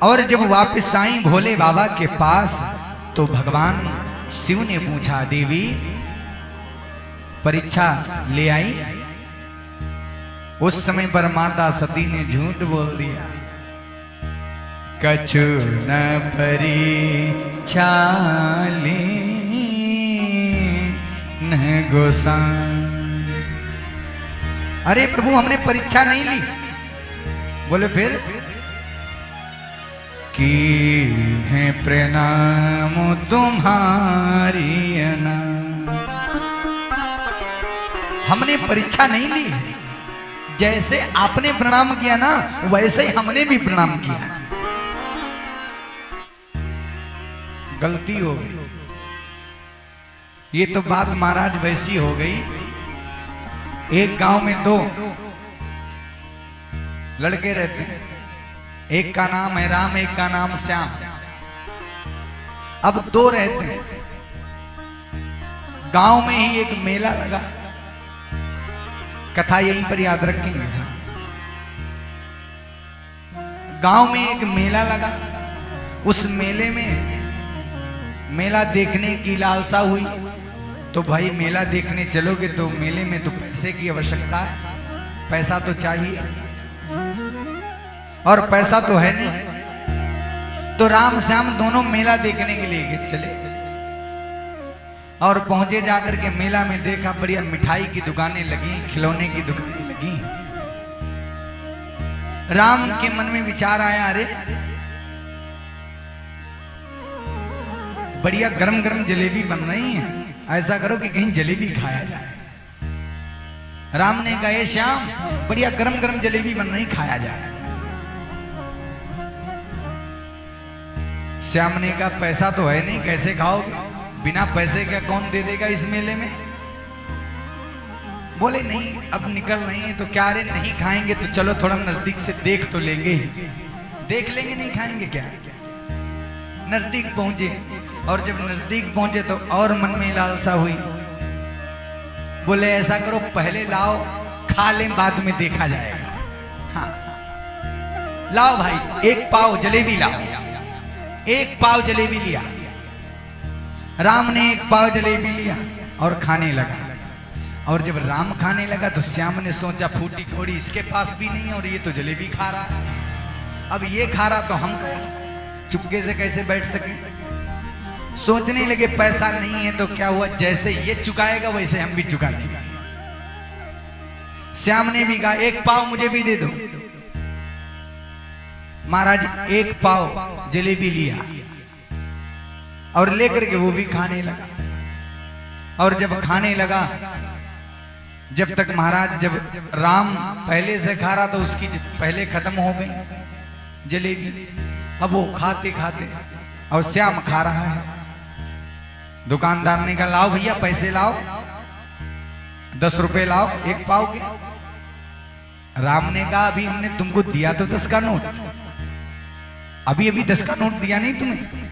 और जब वापस आई भोले बाबा के पास तो भगवान शिव ने पूछा, देवी परीक्षा ले आई? उस समय पर माता सती ने झूठ बोल दिया, कछु न परीक्षा ले न गोसाई। अरे प्रभु हमने परीक्षा नहीं ली। बोले फिर? की है प्रणाम तुम्हारी अना। हमने परीक्षा नहीं ली, जैसे आपने प्रणाम किया ना वैसे ही हमने भी प्रणाम किया। गलती हो गई। ये तो बात महाराज वैसी हो गई, एक गांव में दो लड़के रहते हैं, एक का नाम है राम, एक का नाम श्याम। अब दो रहते हैं, गांव में ही एक मेला लगा। कथा यहीं पर याद रखेंगे। गांव में एक मेला लगा, उस मेले में मेला देखने की लालसा हुई तो भाई मेला देखने चलोगे तो मेले में तो पैसे की आवश्यकता है, पैसा तो चाहिए और पैसा तो है नहीं। तो राम श्याम दोनों मेला देखने के लिए चले और पहुंचे, जाकर के मेला में देखा बढ़िया मिठाई की दुकानें लगी, खिलौने की दुकानें लगी। राम के मन में विचार आया, अरे बढ़िया गरम गरम जलेबी बन रही है, ऐसा करो कि कहीं जलेबी खाया जाए। राम ने कहा, श्याम बढ़िया गरम गरम जलेबी बन रही, खाया जाए। श्याम ने कहा, पैसा तो है नहीं, कैसे खाओगे? बिना पैसे का कौन दे देगा इस मेले में? बोले नहीं, अब निकल रही है तो क्या, रे नहीं खाएंगे तो चलो थोड़ा नजदीक से देख तो लेंगे ही। देख लेंगे, नहीं खाएंगे क्या? नजदीक पहुंचे और जब नजदीक पहुंचे तो और मन में लालसा हुई। बोले ऐसा करो, पहले लाओ खा लें, बाद में देखा जाएगा। हाँ लाओ भाई, एक पाव जलेबी लाओ। एक पाव जलेबी लिया, राम ने एक पाव जलेबी लिया और खाने लगा। और जब राम खाने लगा तो श्याम ने सोचा, फूटी घोड़ी इसके पास भी नहीं और ये तो जलेबी खा रहा है, अब ये खा रहा तो हम चुपके से कैसे बैठ सके? सोचने लगे पैसा नहीं है तो क्या हुआ, जैसे ये चुकाएगा वैसे हम भी चुका देंगे। श्याम ने भी कहा, एक पाव मुझे भी दे दो। महाराज एक पाव जलेबी लिया और लेकर के वो भी खाने लगा। और जब खाने लगा, जब तक महाराज, जब राम पहले से खा रहा तो उसकी पहले खत्म हो गई जलेबी। अब वो खाते खाते और श्याम खा रहा है। दुकानदार ने कहा, लाओ भैया पैसे लाओ, 10 रुपए लाओ एक पाव के। राम ने कहा, अभी हमने तुमको दिया तो 10 का नोट, अभी अभी 10 का नोट दिया नहीं तुम्हें।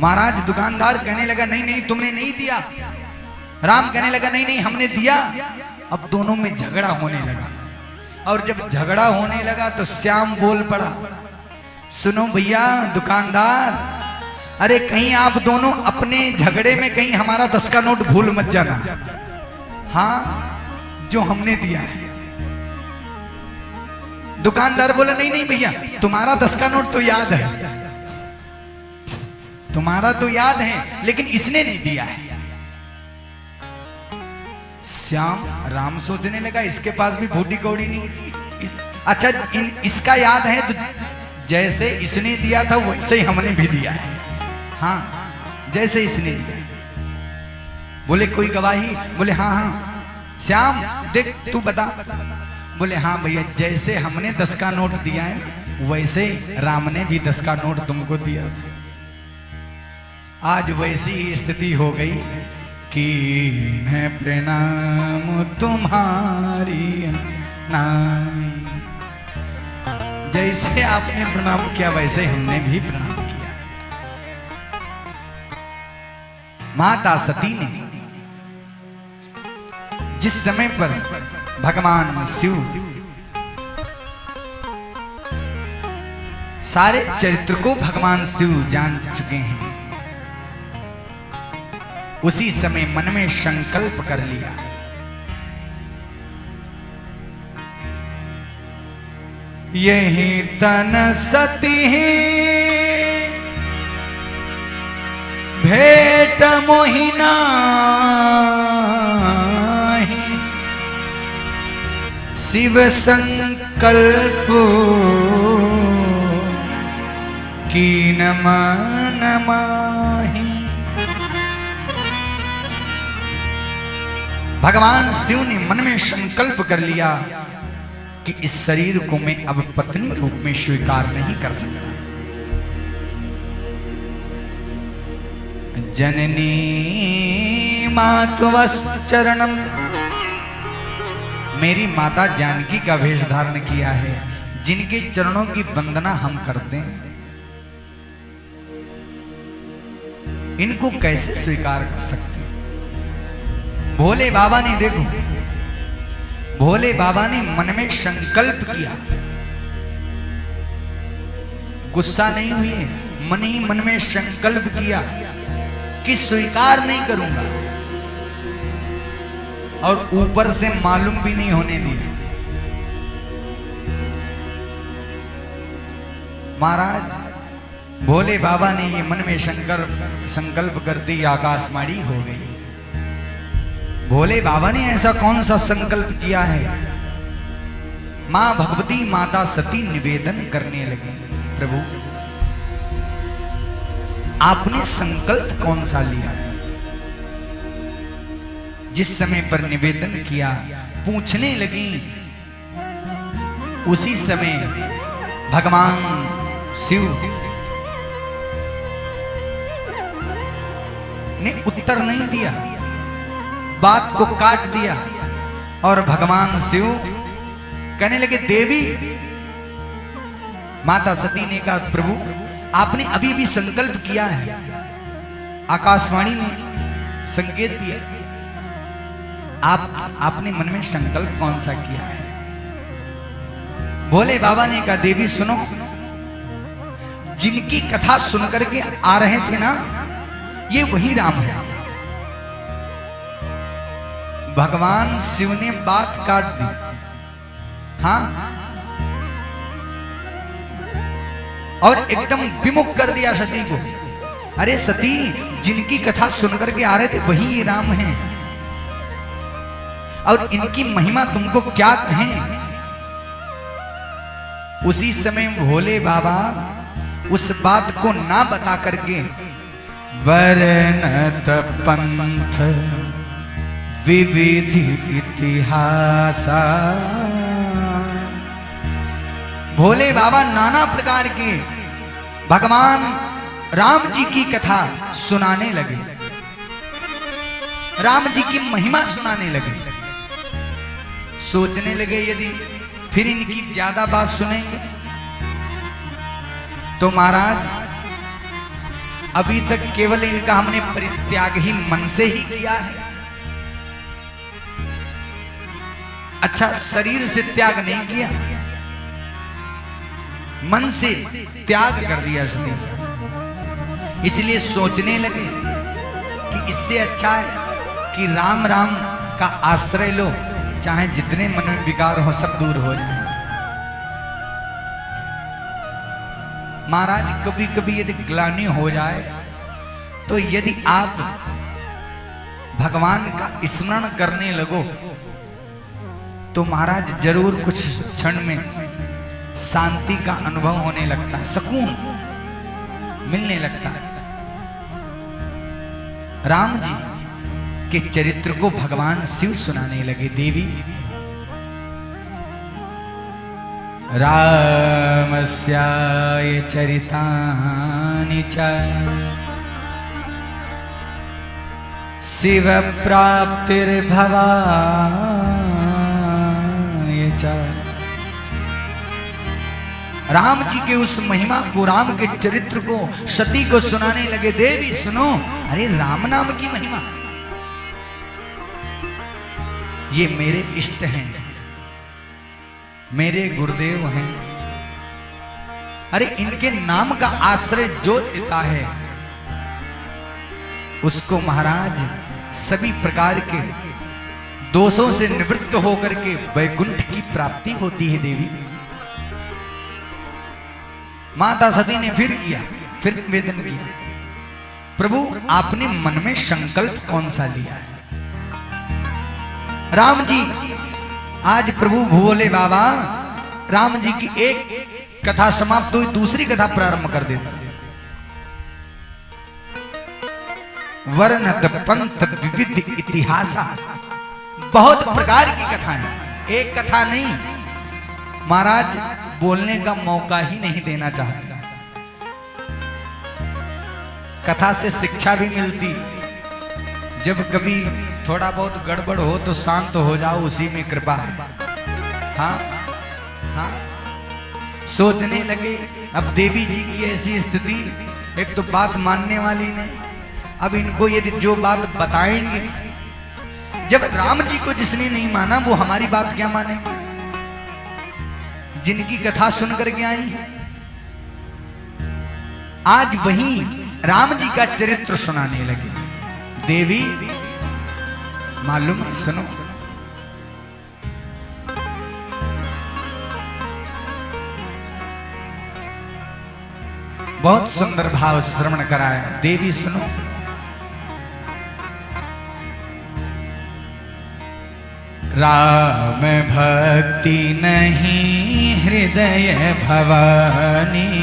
महाराज दुकानदार कहने लगा, नहीं नहीं तुमने नहीं दिया। राम कहने लगा, नहीं नहीं हमने दिया। अब दोनों में झगड़ा होने लगा और जब झगड़ा होने लगा तो श्याम बोल पड़ा, सुनो भैया दुकानदार, अरे कहीं आप दोनों अपने झगड़े में कहीं हमारा 10 का नोट भूल मत जाना। हाँ जो हमने दिया है। दुकानदार बोला, नहीं नहीं भैया तुम्हारा 10 का नोट तो याद है, तुम्हारा तो याद है, लेकिन इसने नहीं दिया है। श्याम राम सोचने लगा, इसके पास भी फूटी कौड़ी नहीं, अच्छा इसका याद है तो जैसे इसने दिया था वैसे ही हमने भी दिया है। हाँ जैसे इसने दिया। बोले कोई गवाही? बोले हाँ हाँ। श्याम देख तू बता। बोले हाँ भैया, जैसे हमने 10 का नोट दिया है ना वैसे राम ने भी 10 का नोट तुमको दिया। आज वैसी ही स्थिति हो गई कि मैं प्रणाम तुम्हारी नाई। जैसे आपने प्रणाम किया वैसे हमने भी प्रणाम किया। माता सती ने जिस समय पर भगवान शिव सारे चरित्र को भगवान शिव जान चुके हैं। उसी समय मन में संकल्प कर लिया, यही तन सती भेट मोहिना शिव संकल्प कीन मन माही। भगवान शिव ने मन में संकल्प कर लिया कि इस शरीर को मैं अब पत्नी रूप में स्वीकार नहीं कर सकता। जननी मातवश्चरणम, मेरी माता जानकी का वेश धारण किया है, जिनके चरणों की वंदना हम करते हैं, इनको कैसे स्वीकार कर सकते? भोले बाबा ने, देखो भोले बाबा ने मन में संकल्प किया, गुस्सा नहीं हुए, मन ही मन में संकल्प किया कि स्वीकार नहीं करूंगा, और ऊपर से मालूम भी नहीं होने दिया। महाराज भोले बाबा ने ये मन में संकल्प करते ही आकाशवाणी हो गई। भोले बाबा ने ऐसा कौन सा संकल्प किया है? मां भगवती माता सती निवेदन करने लगी, प्रभु आपने संकल्प कौन सा लिया? जिस समय पर निवेदन किया, पूछने लगी, उसी समय भगवान शिव ने उत्तर नहीं दिया, बात को काट दिया, और भगवान शिव कहने लगे, देवी, माता सती ने कहा, प्रभु आपने अभी भी संकल्प किया है, आकाशवाणी ने संकेत दिया, आपने मन में संकल्प कौन सा किया है? भोले बाबा ने कहा, देवी सुनो, जिनकी कथा सुनकर के आ रहे थे ना, ये वही राम है। भगवान शिव ने बात काट दी। हाँ, और एकदम विमुख कर दिया सती को। अरे सती, जिनकी कथा सुनकर के आ रहे थे वही ये राम हैं, और इनकी महिमा तुमको क्या कहें? उसी समय भोले बाबा उस बात को ना बता करके वर्णत पंथ विविधि इतिहासा, भोले बाबा नाना प्रकार के भगवान राम जी की कथा सुनाने लगे, राम जी की महिमा सुनाने लगे। सोचने लगे, यदि फिर इनकी ज्यादा बात सुनेंगे तो महाराज अभी तक केवल इनका हमने परित्याग ही मन से ही किया है, अच्छा शरीर से त्याग नहीं किया, मन से त्याग कर दिया सती। इसलिए सोचने लगे कि इससे अच्छा है कि राम राम का आश्रय लो, चाहे जितने मन में विकार हो सब दूर हो जाए। महाराज कभी कभी यदि ग्लानि हो जाए तो यदि आप भगवान का स्मरण करने लगो तो महाराज जरूर कुछ क्षण में शांति का अनुभव होने लगता है, सुकून मिलने लगता है। राम जी के चरित्र को भगवान शिव सुनाने लगे। देवी, रामस्याय चरितानि च शिव प्राप्तिर्भवाय च। राम जी के उस महिमा को, राम के चरित्र को सती को सुनाने लगे। देवी सुनो, अरे राम नाम की महिमा, ये मेरे इष्ट हैं, मेरे गुरुदेव हैं। अरे इनके नाम का आश्रय जो देता है उसको महाराज सभी प्रकार के दोषों से निवृत्त होकर के वैकुंठ की प्राप्ति होती है। देवी माता सती ने फिर किया, फिर निवेदन किया, प्रभु आपने मन में संकल्प कौन सा लिया है? राम जी आज प्रभु भोले बाबा राम जी की एक कथा समाप्त हुई, दूसरी कथा प्रारंभ कर देते। वर्णत पंथ विविध इतिहासा, बहुत प्रकार की कथाएं, एक कथा नहीं। महाराज बोलने का मौका ही नहीं देना चाहते। कथा से शिक्षा भी मिलती, जब कभी थोड़ा बहुत गड़बड़ हो तो शांत हो जाओ, उसी में कृपा है। हाँ हाँ, सोचने लगे अब देवी जी की ऐसी स्थिति, एक तो बात मानने वाली नहीं, अब इनको यदि जो बात बताएंगे, जब राम जी को जिसने नहीं माना वो हमारी बात क्या मानेंगे? जिनकी कथा सुन करके आई है, आज वहीं राम जी का चरित्र सुनाने लगे। देवी मालूम है, सुनो, बहुत सुंदर भाव श्रवण कराया। देवी सुनो, राम भक्ति नहीं हृदय भवानी,